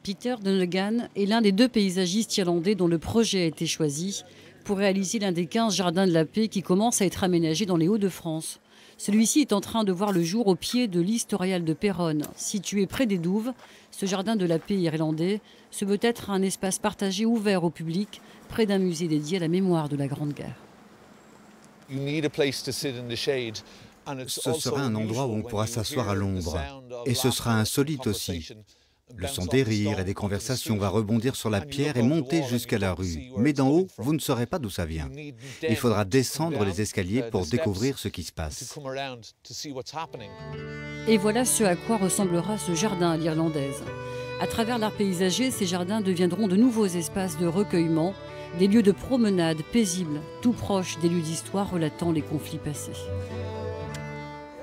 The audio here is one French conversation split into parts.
Peter Donegan est l'un des 2 paysagistes irlandais dont le projet a été choisi pour réaliser l'un des 15 jardins de la paix qui commencent à être aménagés dans les Hauts-de-France. Celui-ci est en train de voir le jour au pied de l'Historial de Péronne. Situé près des Douves, ce jardin de la paix irlandais se veut être un espace partagé ouvert au public, près d'un musée dédié à la mémoire de la Grande Guerre. Ce sera un endroit où on pourra s'asseoir à l'ombre. Et ce sera insolite aussi. Le son des rires et des conversations va rebondir sur la pierre et monter jusqu'à la rue. Mais d'en haut, vous ne saurez pas d'où ça vient. Il faudra descendre les escaliers pour découvrir ce qui se passe. Et voilà ce à quoi ressemblera ce jardin à l'irlandaise. À travers l'art paysager, ces jardins deviendront de nouveaux espaces de recueillement, des lieux de promenade paisibles, tout proches des lieux d'histoire relatant les conflits passés.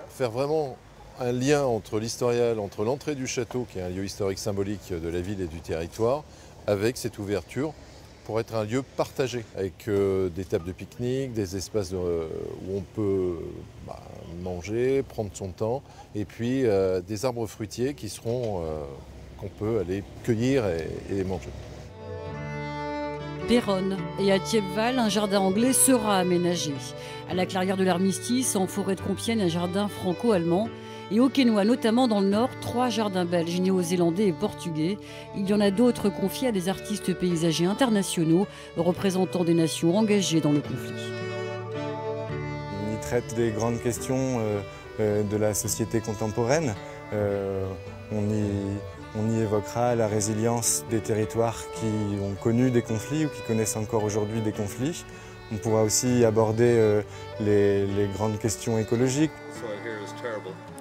Faire vraiment un lien entre l'Historial, entre l'entrée du château, qui est un lieu historique symbolique de la ville et du territoire, avec cette ouverture, pour être un lieu partagé, avec des tables de pique-nique, des espaces où on peut manger, prendre son temps, et puis des arbres fruitiers qui seront qu'on peut aller cueillir et manger. Péronne et à Thiepval, un jardin anglais sera aménagé. À la clairière de l'Armistice, en forêt de Compiègne, un jardin franco-allemand. Et au Quesnoy, notamment dans le nord, 3 jardins belges, néo-zélandais et portugais. Il y en a d'autres confiés à des artistes paysagers internationaux, représentant des nations engagées dans le conflit. Il traite des grandes questions de la société contemporaine. On y évoquera la résilience des territoires qui ont connu des conflits ou qui connaissent encore aujourd'hui des conflits. On pourra aussi aborder les grandes questions écologiques.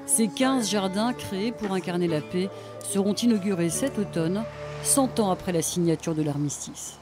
Ces 15 jardins créés pour incarner la paix seront inaugurés cet automne, 100 ans après la signature de l'armistice.